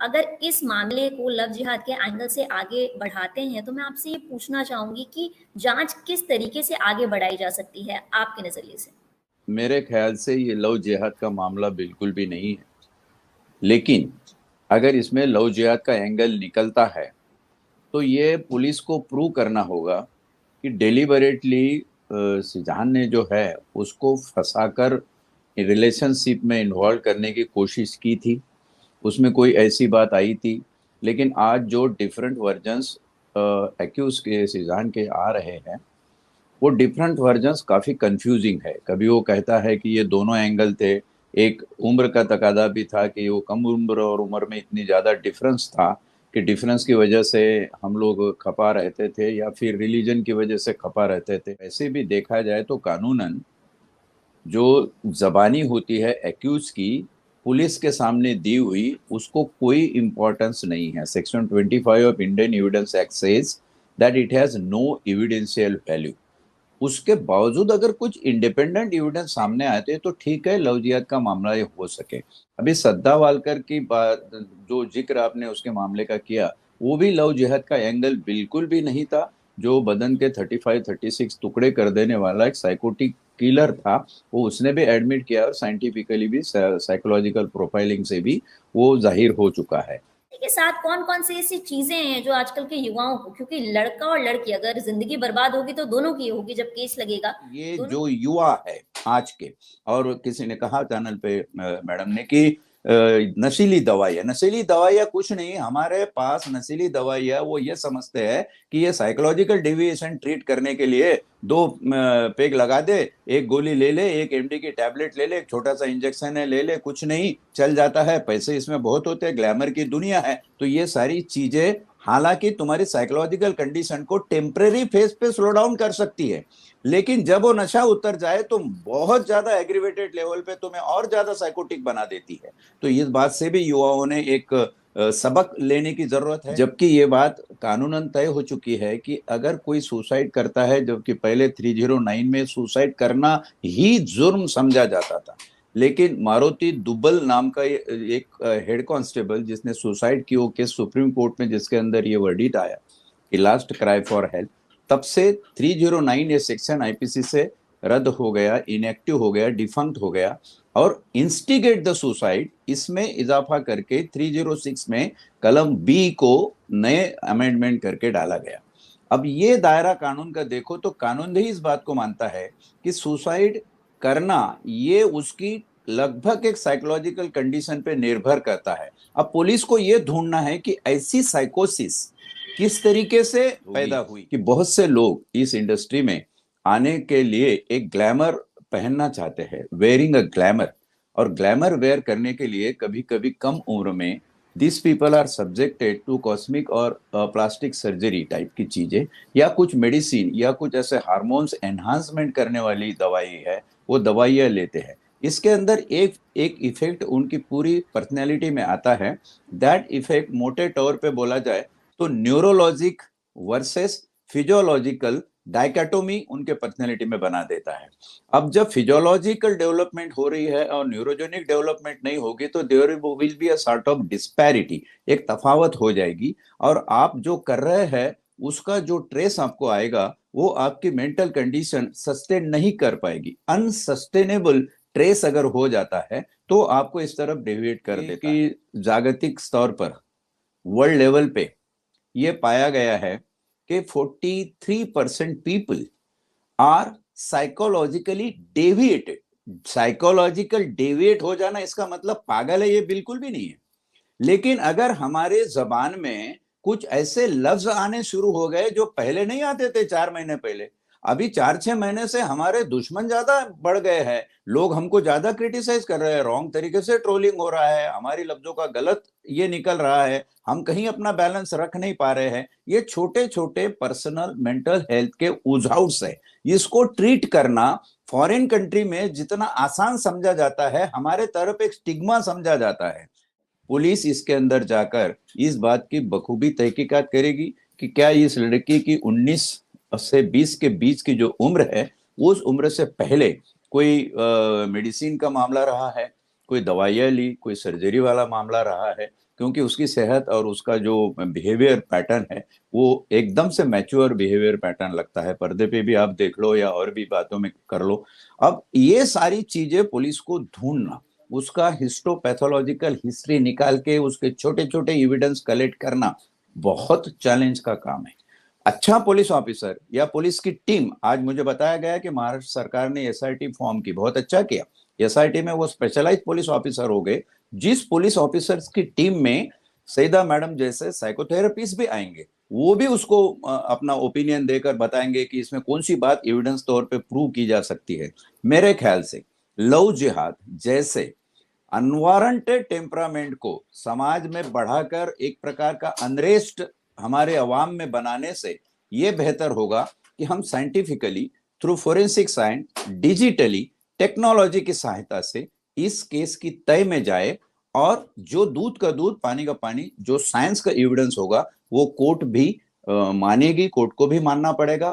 अगर इस मामले को लव जिहाद के एंगल से आगे बढ़ाते हैं, तो मैं आपसे ये पूछना चाहूँगी कि जाँच किस तरीके से आगे बढ़ाई जा सकती है आपके नज़रिए से? मेरे ख्याल से ये लव जिहाद का मामला बिल्कुल भी नहीं है। लेकिन अगर इसमें लव जिहाद का एंगल निकलता है तो ये पुलिस को प्रूव करना होगा कि डेलिबरेटली शाहजहान ने जो है उसको फंसाकर रिलेशनशिप में इन्वॉल्व करने की कोशिश की थी। उसमें कोई ऐसी बात आई थी। लेकिन आज जो डिफरेंट वर्जन्स एक्यूज के शाहजहान के आ रहे हैं, वो डिफरेंट वर्जन्स काफी कंफ्यूजिंग है। कभी वो कहता है कि ये दोनों एंगल थे, एक उम्र का तकादा भी था कि वो कम उम्र और उम्र में इतनी ज्यादा डिफरेंस था कि डिफरेंस की वजह से हम लोग खपा रहते थे, या फिर रिलीजन की वजह से खपा रहते थे। ऐसे भी देखा जाए तो कानूनन जो जबानी होती है एक्यूज की, पुलिस के सामने दी हुई, उसको कोई इम्पोर्टेंस नहीं है। Section 25 of Indian evidence act says that it has no evidential value. उसके बावजूद अगर कुछ इंडिपेंडेंट एविडेंस सामने आते तो ठीक है, लव जिहाद का मामला ये हो सके। अभी सद्दा वालकर की बात जो जिक्र आपने उसके मामले का किया, वो भी लव जिहाद का एंगल बिल्कुल भी नहीं था। जो बदन के 35-36 टुकड़े कर देने वाला एक साइकोटिक किलर था, वो उसने भी एडमिट किया और साइंटिफिकली भी, साइकोलॉजिकल प्रोफाइलिंग से भी वो जाहिर हो चुका है। के साथ कौन-कौन सी ऐसी चीज़ें हैं जो आजकल के युवाओं को, क्योंकि लड़का और लड़की अगर ज़िंदगी बर्बाद होगी तो दोनों की होगी जब केस लगेगा। ये दोनों जो युवा है आज के, और किसी ने कहा चैनल पे मैडम ने कि नशीली दवाइयाँ, नशीली दवाइयाँ कुछ नहीं। हमारे पास नशीली दवाइयाँ वो ये समझते हैं कि ये साइकोलॉजिकल डेविएशन ट्रीट करने के लिए दो पेग लगा दे, एक गोली ले ले, एक एमडी की टैबलेट ले ले, एक छोटा सा इंजेक्शन है ले ले, कुछ नहीं चल जाता है। पैसे इसमें बहुत होते हैं, ग्लैमर की दुनिया है। तो ये सारी चीजें हालांकि तुम्हारी साइकोलॉजिकल कंडीशन को टेम्परेरी फेज पे स्लो डाउन कर सकती है, लेकिन जब वो नशा उतर जाए तो बहुत ज्यादा एग्रीवेटेड लेवल पे तुम्हें और ज्यादा साइकोटिक बना देती है। तो इस बात से भी युवाओं ने एक सबक लेने की जरूरत है। जबकि ये बात कानूनन तय हो चुकी है कि अगर कोई सुसाइड करता है, जबकि पहले 309 में सुसाइड करना ही जुर्म समझा जाता था। लेकिन मारुति दुब्बल नाम का एक हेड कांस्टेबल जिसने सुसाइड की, वो केस सुप्रीम कोर्ट में जिसके अंदर ये वर्डिक्ट आया कि लास्ट क्राई फॉर हेल्प, तब से 309 ये सेक्शन आईपीसी से रद्द हो गया, इनएक्टिव हो गया, डिफंक्ट हो गया, और इंस्टिगेट द सुसाइड इसमें इजाफा करके 306 में कलम बी को नए अमेंडमेंट करके डाला गया। अब ये दायरा कानून का देखो तो कानून भी इस बात को मानता है कि सुसाइड करना ये उसकी लगभग एक साइकोलॉजिकल कंडीशन पे निर्भर करता है। अब पुलिस को ये ढूंढना है कि ऐसी साइकोसिस किस तरीके से पैदा हुई कि बहुत से लोग इस इंडस्ट्री में आने के लिए एक ग्लैमर पहनना चाहते हैं, वेयरिंग अ ग्लैमर, और ग्लैमर वेयर करने के लिए कभी कभी कम उम्र में this people are subjected to cosmic और प्लास्टिक सर्जरी टाइप की चीजें, या कुछ मेडिसिन या कुछ ऐसे हार्मोन्स एनहांसमेंट करने वाली दवाई है, वो दवाइयाँ लेते हैं। इसके अंदर एक एक इफेक्ट उनकी पूरी पर्सनैलिटी में आता है। दैट इफेक्ट मोटे तौर पे बोला जाए तो न्यूरोलॉजिक वर्सेस फिजियोलॉजिकल डाइकोटोमी उनके पर्सनैलिटी में बना देता है। अब जब फिजियोलॉजिकल डेवलपमेंट हो रही है और न्यूरोजेनिक डेवलपमेंट नहीं होगी तो there will be a sort of disparity, एक तफावत हो जाएगी, और आप जो कर रहे हैं उसका जो ट्रेस आपको आएगा वो आपकी मेंटल कंडीशन सस्टेन नहीं कर पाएगी। अनसस्टेनेबल ट्रेस अगर हो जाता है तो आपको इस तरफ डेविएट कर देता है। कि जागतिक स्तर पर, वर्ल्ड लेवल पे ये पाया गया है कि 43% people are psychologically deviated. Psychological deviate हो जाना इसका मतलब पागल है, ये बिल्कुल भी नहीं है। लेकिन अगर हमारे जबान में कुछ ऐसे लफ्ज आने शुरू हो गए जो पहले नहीं आते थे 4 महीने पहले, अभी 4-6 महीने से हमारे दुश्मन ज्यादा बढ़ गए हैं, लोग हमको ज्यादा क्रिटिसाइज कर रहे हैं, रॉन्ग तरीके से ट्रोलिंग हो रहा है, हमारी लफ्जों का गलत ये निकल रहा है, हम कहीं अपना बैलेंस रख नहीं पा रहे हैं। ये छोटे छोटे पर्सनल मेंटल हेल्थ के उजाउट्स है। इसको ट्रीट करना फॉरेन कंट्री में जितना आसान समझा जाता है, हमारे तरफ एक स्टिग्मा समझा जाता है। पुलिस इसके अंदर जाकर इस बात की बखूबी तहकीकात करेगी कि क्या इस लड़की की 19 से 20 के बीच की जो उम्र है, उस उम्र से पहले कोई मेडिसिन का मामला रहा है, कोई दवाइयाँ ली, कोई सर्जरी वाला मामला रहा है, क्योंकि उसकी सेहत और उसका जो बिहेवियर पैटर्न है वो एकदम से मैच्योर बिहेवियर पैटर्न लगता है। पर्दे पे भी आप देख लो या और भी बातों में कर लो। अब ये सारी चीजें पुलिस को ढूंढना, उसका हिस्टोपैथोलॉजिकल हिस्ट्री निकाल के उसके छोटे छोटे एविडेंस कलेक्ट करना बहुत चैलेंज का काम है। अच्छा पुलिस ऑफिसर या पुलिस की टीम, आज मुझे बताया गया कि महाराष्ट्र सरकार ने एसआईटी फॉर्म की, बहुत अच्छा किया। एसआईटी में वो स्पेशलाइज्ड पुलिस ऑफिसर हो गए, जिस पुलिस ऑफिसर्स की टीम में सईदा मैडम जैसे साइकोथेरेपिस्ट भी आएंगे, वो भी उसको अपना ओपिनियन देकर बताएंगे कि इसमें कौन सी बात एविडेंस तौर पे प्रूव की जा सकती है। मेरे ख्याल से लव जिहाद जैसे अनवारंटेड टेम्परामेंट को समाज में बढ़ाकर एक प्रकार का अनरेस्ट हमारे अवाम में बनाने से ये बेहतर होगा कि हम scientifically through forensic science, digitally, technology की सहायता से इस केस की तय में जाए, और जो दूध का दूध पानी का पानी, जो साइंस का एविडेंस होगा वो कोर्ट भी मानेगी, कोर्ट को भी मानना पड़ेगा।